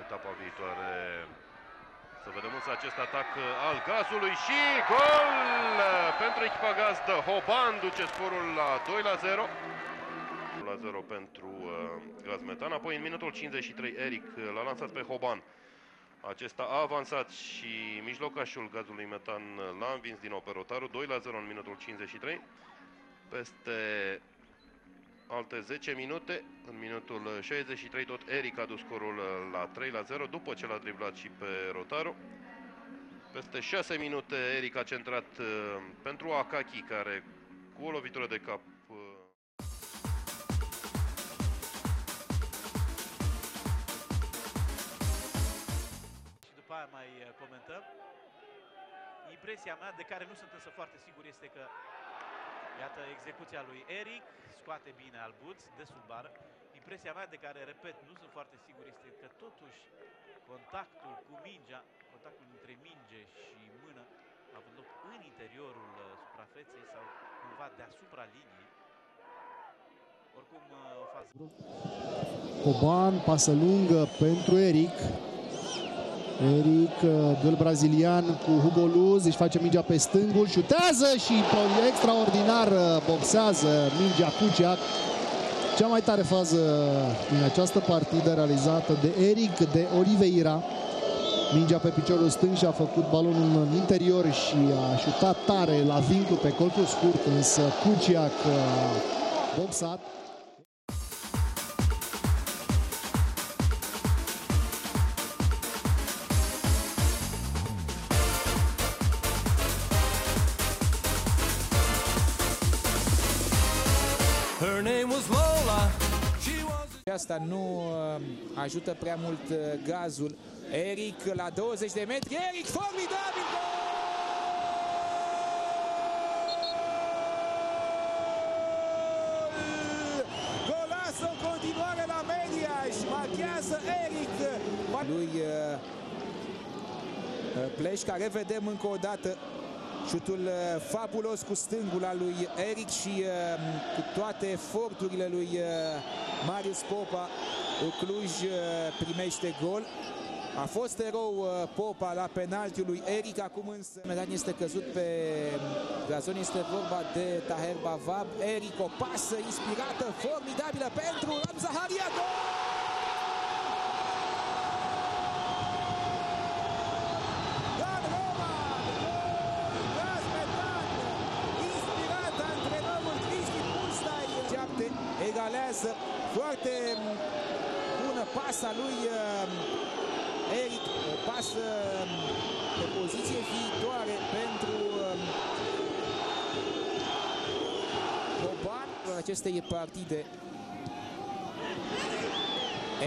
etapa viitoare. Să vedem însă acest atac al Gazului și gol pentru echipa gazdă. Hoban duce scorul la 2-0. 2-0 pentru Gaz Metan. Apoi în minutul 53 Eric l-a lansat pe Hoban. Acesta a avansat și mijlocașul Gazului Metan l-a învins din nou pe Rotaru. 2-0 în minutul 53. Peste alte 10 minute, în minutul 63, tot Eric a dus scorul la 3-0 după ce l-a driblat și pe Rotaru. Peste 6 minute Eric a centrat pentru Akaki, care cu o lovitură de cap și după aia mai comentăm. Impresia mea, de care nu sunt însă foarte sigur, este că iată execuția lui Eric, scoate bine Albuț de sub bară. Impresia mea, de care, repet, nu sunt foarte sigur, este că totuși contactul cu mingea, contactul între minge și mână a avut loc în interiorul suprafeței sau cumva deasupra liniei. Oricum, o fază. Hoban, pasă lungă pentru Eric. Eric, duel brazilian cu Hugo Luz, își face mingea pe stângul, șutează și extraordinar boxează mingea Kuciak. Cea mai tare fază din această partidă realizată de Eric de Oliveira. Mingea pe piciorul stâng și a făcut balonul în interior și a șutat tare la vincul pe colțul scurt, însă Kuciak a boxat. Her name was Lola. Asta nu ajută prea mult Gazul. Eric la 20 de metri. Eric, formidabil! Golazo în continuare la Mediaș. Marchează Eric. Lui Pleșca, revedem încă o dată șutul fabulos cu stângul al lui Eric și cu toate eforturile lui Marius Popa, Cluj primește gol. A fost erou Popa la penaltiul lui Eric, acum însă Medan este căzut pe gazon, este vorba de Taher Bavab. Eric, o pasă inspirată, formidabilă pentru Zaharia, gol! Egalează, foarte bună pasa lui Eric, o pasă pe poziție viitoare pentru Hoban acestei partide.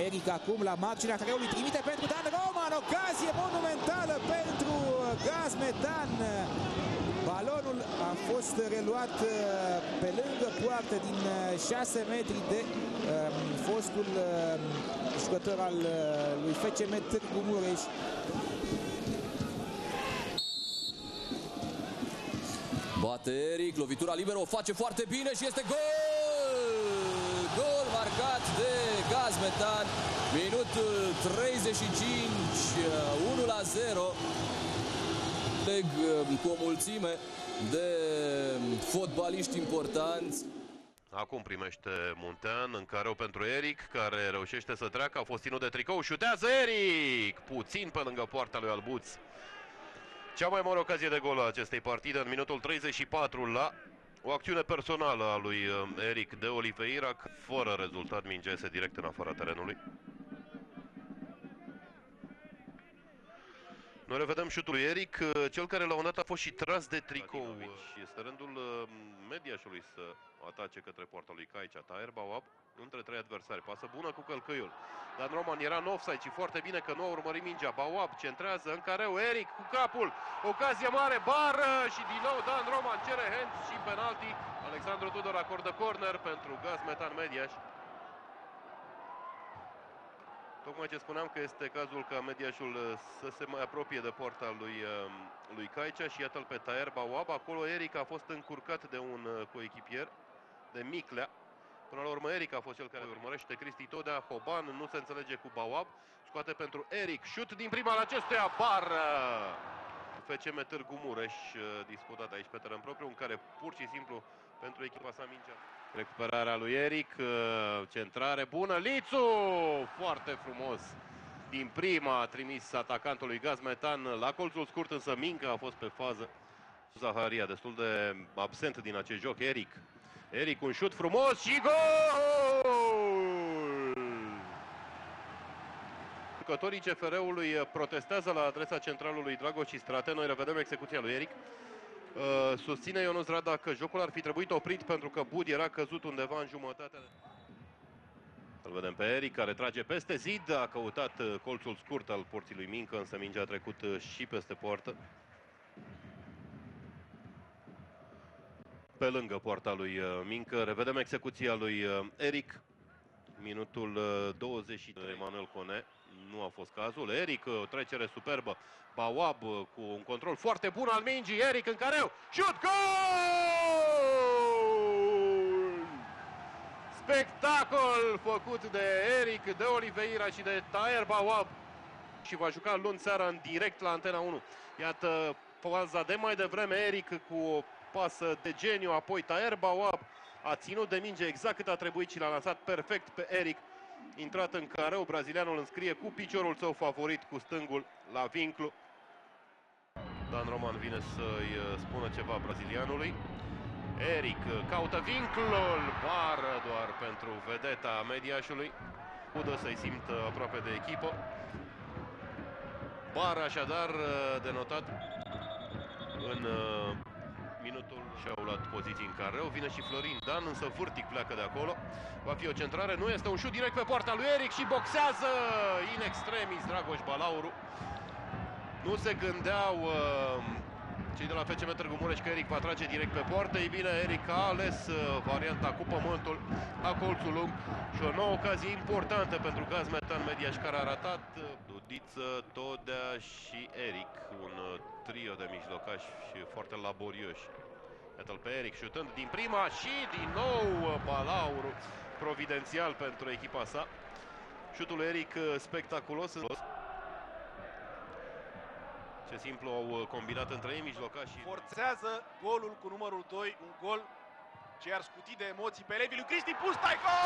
Eric acum la marginea creului, trimite pentru Dan Roman, ocazie monumentală pentru Gaz Metan. Balonul a fost reluat pe lângă poartă din 6 metri de fostul jucător al lui FCM Târgu Mureș. Bate Eric, lovitura liberă, o face foarte bine și este gol! Gol marcat de Gaz Metan, minutul 35, 1-0. Cu o mulțime de fotbaliști importanți. Acum primește Muntean, în careu pentru Eric, care reușește să treacă, a fost ținut de tricou, șutează Eric! Puțin pe lângă poarta lui Albuț. Cea mai mare ocazie de gol a acestei partide, în minutul 34, la o acțiune personală a lui Eric de Oliveira, fără rezultat, mingea iese direct în afara terenului. Noi revedem șutul lui Eric, cel care la un dat a fost și tras de tricou. Este rândul Mediașului să atace către poarta lui Caicea. Taher Bawab între trei adversari. Pasă bună cu călcăiul. Dan Roman era în offside și foarte bine că nu a urmărit mingea. Bawab centrează în careu. Eric cu capul. Ocazie mare, bară și din nou Dan Roman cere hands și penalti. Alexandru Tudor acordă corner pentru Gaz Metan Mediaș. Tocmai ce spuneam că este cazul ca Mediașul să se mai apropie de poarta lui Caicea și iată-l pe Taher Bawab. Acolo Eric a fost încurcat de un coechipier, de Miclea. Până la urmă Eric a fost cel care urmărește Cristi Todea. Hoban nu se înțelege cu Bawab. Scoate pentru Eric. Șut din prima la acestuia. Bară! FCM Târgu Mureș disputat aici pe teren propriu, în care pur și simplu pentru echipa sa mingea. Recuperarea lui Eric. Centrare bună. Lițu! Foarte frumos. Din prima a trimis atacantului Gazmetan la colțul scurt, însă Mincă a fost pe fază. Zaharia destul de absent din acest joc. Eric un șut frumos și gol! Jucătorii CFR-ului protestează la adresa centralului Dragoș Istrate. Noi revedem execuția lui Eric. Susține Ionuț Rada că jocul ar fi trebuit oprit pentru că Bud era căzut undeva în jumătatea. Îl vedem pe Eric care trage peste zid. A căutat colțul scurt al porții lui Mincă, însă mingea a trecut și peste poartă. Pe lângă poarta lui Mincă. Revedem execuția lui Eric. Minutul 20. Emanuel Cone. Nu a fost cazul. Eric, o trecere superbă. Bawab cu un control foarte bun al mingii. Eric în careu. Șut! Gol! Spectacol făcut de Eric, de Oliveira și de Taher Bawab. Și va juca luni seara în direct la Antena 1. Iată faza de mai devreme. Eric cu o pasă de geniu, apoi Taher Bawab a ținut de minge exact cât a trebuit și l-a lansat perfect pe Eric. Intrat în careu, brazilianul înscrie cu piciorul său favorit, cu stângul, la vinclu. Dan Roman vine să-i spună ceva brazilianului. Eric caută vinclul, bară doar pentru vedeta mediașului. Udă să-i simtă aproape de echipă. Bară așadar denotat în minutul și-au luat poziții în careu. Vine și Florin Dan, însă Fârtic pleacă de acolo. Va fi o centrare, nu este un șut direct pe poarta lui Eric și boxează in extremis Dragoș Balauru. Nu se gândeau cei de la FCM Târgu Mureș că Eric va trage direct pe poartă. Ei bine, Eric a ales varianta cu pământul la colțul lung și o nouă ocazie importantă pentru Gazmetan Mediaș, care a ratat. Dudiță, Todea și Eric, un trio de mijlocași foarte laborioși. Iată-l pe Eric șutând din prima și din nou Balauru, providențial pentru echipa sa. Șutul lui Eric spectaculos. Ce simplu au combinat între ei mijlocașii. Forțează golul cu numărul 2, un gol ce ar scuti de emoții pe elevii lui Cristi Pustai. Gol!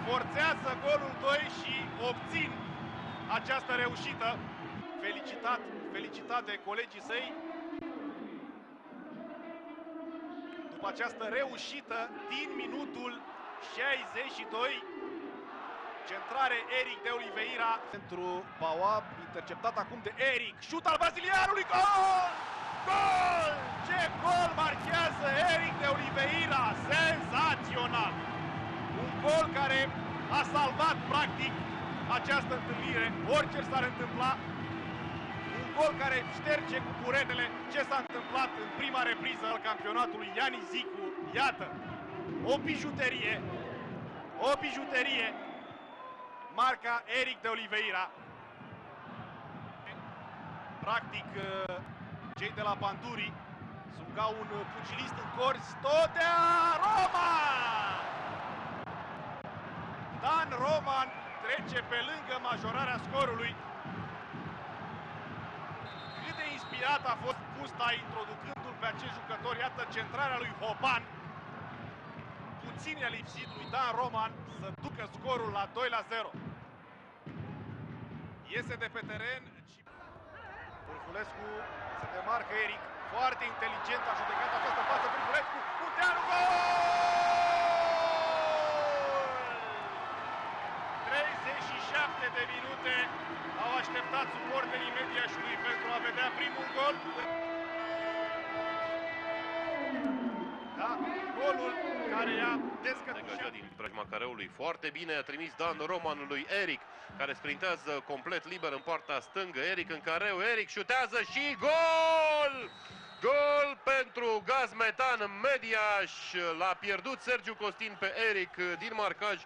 Forțează golul 2 și obțin această reușită. Felicitat de colegii săi. După această reușită din minutul 62. Centrare Eric de Oliveira pentru Bawab, interceptat acum de Eric. Șut al brazilianului, gol! Gol! Ce gol marchează Eric de Oliveira! Senzațional! Un gol care a salvat practic această întâlnire, orice s-ar întâmpla. Un gol care șterge cu buretele ce s-a întâmplat în prima repriză al campionatului. Iani Zicu, iată, o bijuterie. Marca Eric de Oliveira. Practic, cei de la Panduri sunt ca un pugilist în corzi. Todea Roman! Dan Roman trece pe lângă majorarea scorului. Cât de inspirat a fost Pusta introducându-l pe acest jucător. Iată centrarea lui Hoban. Puțin i-a lipsit lui Dan Roman să ducă scorul la 2-0. Iese de pe teren și Pârfulescu se demarcă Eric. Foarte inteligent a judecat această pasă Pârfulescu. Munteanu, gol! 37 de minute au așteptat suporterii Mediașului pentru a vedea primul gol. Da, golul care i-a descătușat din preajma careului. Foarte bine a trimis Dan Roman lui Eric, care sprintează complet liber în partea stângă. Eric în careu, Eric șutează și gol! Gol pentru Gazmetan Mediaș. L-a pierdut Sergiu Costin pe Eric din marcaj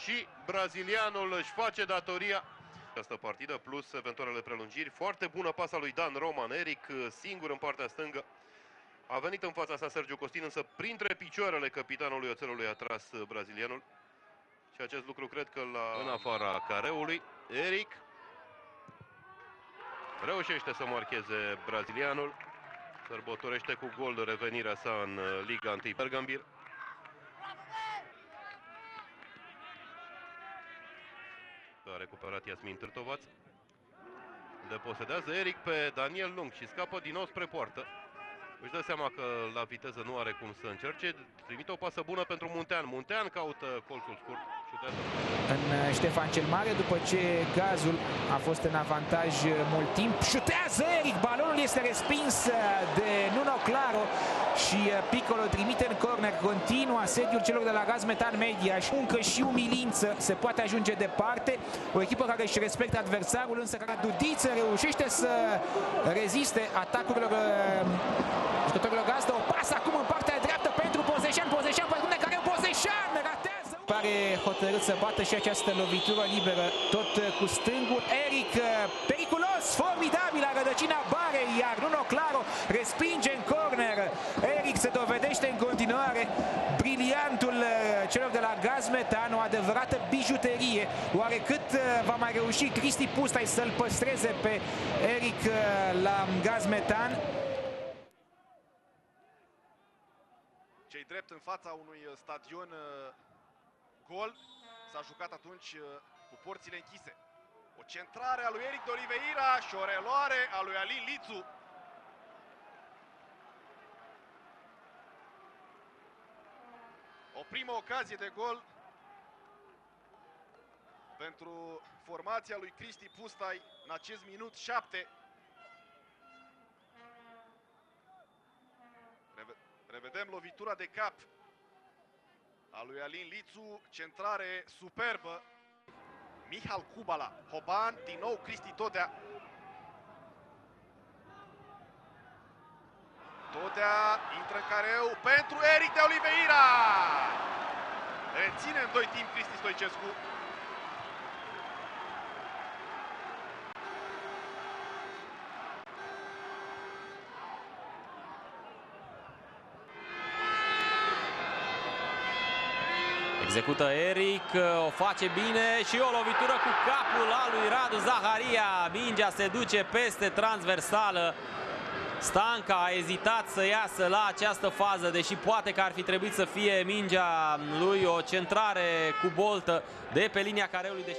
și brazilianul își face datoria. Această partidă plus eventualele prelungiri. Foarte bună pasa lui Dan Roman. Eric singur în partea stângă A venit în fața sa Sergiu Costin, însă printre picioarele capitanului oțelului a tras brazilianul. Și acest lucru cred că în afara careului. Eric reușește să marcheze brazilianul. Sărbătorește cu gol revenirea sa în Liga 1 Bergambir. A recuperat Iasmin Târtovaț. Deposedează Eric pe Daniel Lung și scapă din nou spre poartă. Își dă seama că la viteză nu are cum să încerce. Trimite o pasă bună pentru Muntean. Muntean caută colțul scurt. În Ștefan cel Mare, după ce Gazul a fost în avantaj mult timp, șutează Eric, balonul este respins de Nuno Claro și Piccolo trimite în corner. Continuă asediul celor de la Gaz Metan Mediaș, încă și umilință, se poate ajunge departe. O echipă care își respectă adversarul, însă care Dudiță reușește să reziste atacurilor jucătorilor gazdă. O pasă acum în partea dreaptă pentru Pozeșan, Pozeșan pe care Pozeșan ratează. Pare hotărât să bată și această lovitură liberă, tot cu stângul. Eric, periculos, formidabil la rădăcina barei, iar Nuno Claro respinge în corner. Eric se dovedește în continuare briliantul celor de la Gaz Metan, o adevărată bijuterie. Oare cât va mai reuși Cristi Pustai să-l păstreze pe Eric la Gaz Metan? Cei drept în fața unui stadion gol. S-a jucat atunci cu porțile închise. O centrare a lui Eric de Oliveira și o reluare a lui Alin Lițu. O primă ocazie de gol pentru formația lui Cristi Pustai în acest minut 7. Revedem lovitura de cap a lui Alin Lițu, centrare superbă. Mihal Kubala, Hoban, din nou Cristi Todea. Todea intră în careu pentru Eric de Oliveira. Reține în 2 timp Cristi Stoicescu. Execută Eric, o face bine și o lovitură cu capul al lui Radu Zaharia. Mingea se duce peste transversală. Stanca a ezitat să iasă la această fază, deși poate că ar fi trebuit să fie mingea lui o centrare cu boltă de pe linia careului de